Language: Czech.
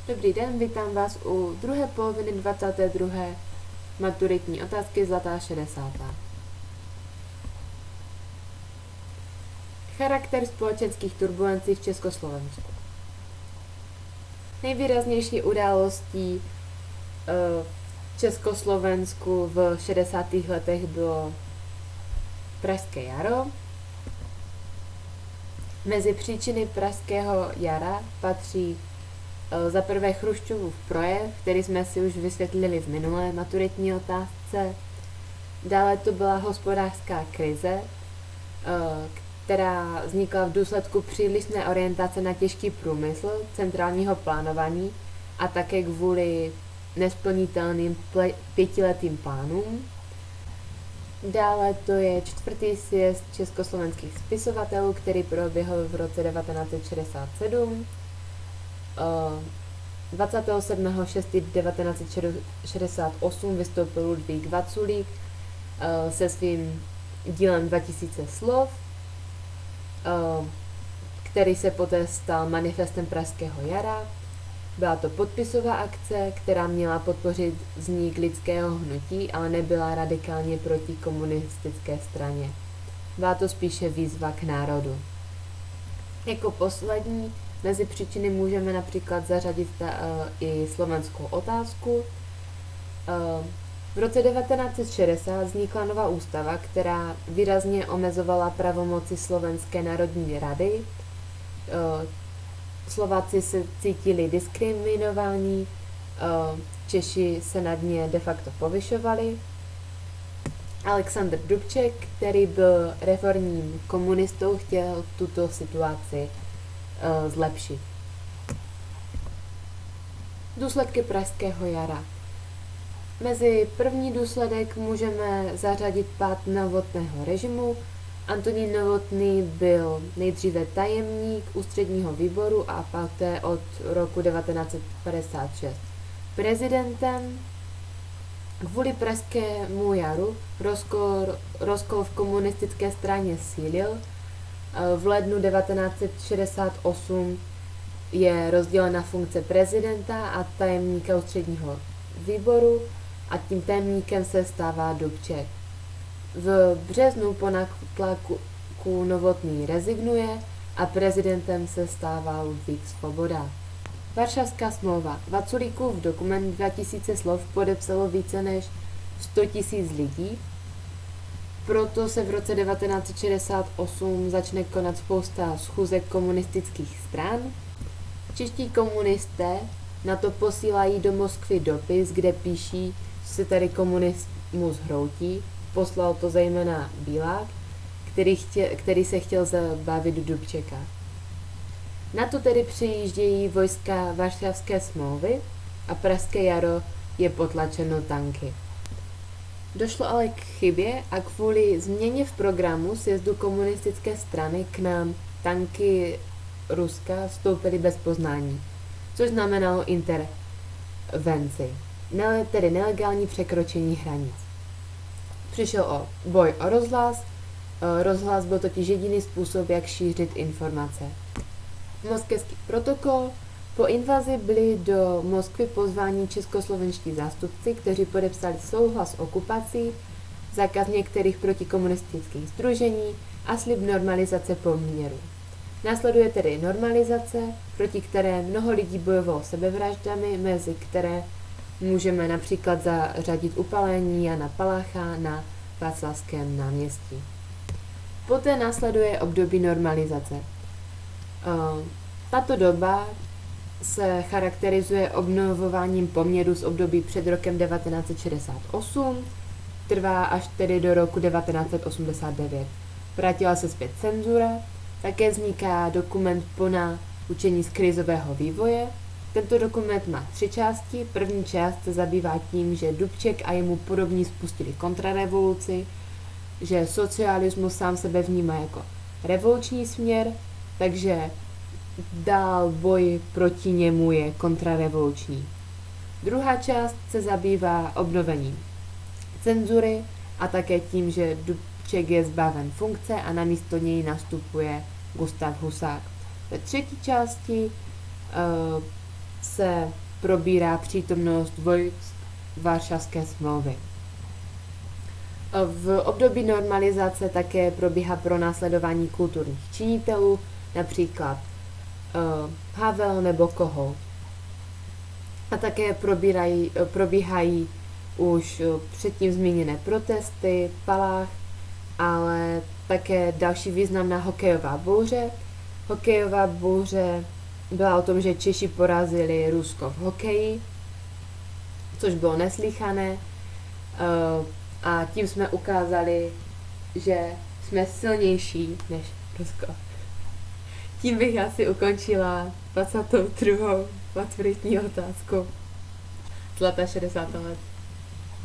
Dobrý den, vítám vás u druhé poloviny 22. maturitní otázky Zlatá 60. Charakter společenských turbulencí v Československu. Nejvýraznější událostí v Československu v 60. letech bylo Pražské jaro. Mezi příčiny Pražského jara patří za prvé Chruščovův projev, který jsme si už vysvětlili v minulé maturitní otázce. Dále to byla hospodářská krize, která vznikla v důsledku přílišné orientace na těžký průmysl, centrálního plánování a také kvůli nesplnitelným pětiletým plánům. Dále to je 4. sjezd československých spisovatelů, který proběhl v roce 1967. 27.6.1968 vystoupil Ludvík Vaculík se svým dílem 2000 slov, který se poté stal manifestem Pražského jara. Byla to podpisová akce, která měla podpořit vznik lidského hnutí, ale nebyla radikálně proti komunistické straně. Byla to spíše výzva k národu. Jako poslední mezi příčiny můžeme například zařadit i slovenskou otázku. V roce 1960 vznikla nová ústava, která výrazně omezovala pravomoci Slovenské národní rady. Slováci se cítili diskriminováni, Češi se nad ně de facto povyšovali. Alexander Dubček, který byl reformním komunistou, chtěl tuto situaci zlepšit. Důsledky Pražského jara. Mezi první důsledek můžeme zařadit pád Novotného režimu. Antonín Novotný byl nejdříve tajemník ústředního výboru a poté od roku 1956 prezidentem. Kvůli Pražskému jaru rozkol v komunistické straně sílil. V lednu 1968 je rozdělena funkce prezidenta a tajemníka ústředního výboru a tím tajemníkem se stává Dubček. V březnu po nátlaku Novotný rezignuje a prezidentem se stává Ludvík Svoboda. Varšavská smlouva. Vaculíkův dokument 2000 slov podepsalo více než 100 000 lidí. Proto se v roce 1968 začne konat spousta schůzek komunistických stran. Čeští komunisté na to posílají do Moskvy dopis, kde píší, že se tady komunismus hroutí. Poslal to zejména Bílák, který se chtěl zabavit Dubčeka. Na to tedy přijíždějí vojska Varšavské smlouvy a Pražské jaro je potlačeno tanky. Došlo ale k chybě a kvůli změně v programu sjezdu komunistické strany k nám tanky Ruska vstoupily bez poznání, což znamenalo intervenci, tedy nelegální překročení hranic. Přišel o boj o rozhlas. Rozhlas byl totiž jediný způsob, jak šířit informace. Moskevský protokol. Po invazi byli do Moskvy pozváni českoslovenští zástupci, kteří podepsali souhlas s okupací, zákaz některých protikomunistických sdružení a slib normalizace poměrů. Následuje tedy normalizace, proti které mnoho lidí bojovalo sebevraždami, mezi které můžeme například zařadit upálení Jana Palacha na Václavském náměstí. Poté následuje období normalizace. Tato doba se charakterizuje obnovováním poměrů z období před rokem 1968, trvá až tedy do roku 1989. Vrátila se zpět cenzura, také vzniká dokument po naučení z krizového vývoje. Tento dokument má 3 části. První část se zabývá tím, že Dubček a jemu podobní spustili kontrarevoluci, že socialismus sám sebe vnímá jako revoluční směr, takže dál boj proti němu je kontrarevoluční. Druhá část se zabývá obnovením cenzury a také tím, že Dubček je zbaven funkce a na místo něj nastupuje Gustav Husák. Ve třetí části se probírá přítomnost vojsk Varšavské smlouvy. V období normalizace také probíhá pronásledování kulturních činitelů, například Havel nebo Kohout. A také probíhají už předtím zmíněné protesty, Palach, ale také další významná hokejová bouře. Hokejová bouře byla o tom, že Češi porazili Rusko v hokeji, což bylo neslýchané, a tím jsme ukázali, že jsme silnější než Rusko. Tím bych asi ukončila 22. maturitní otázku z leta 60 let.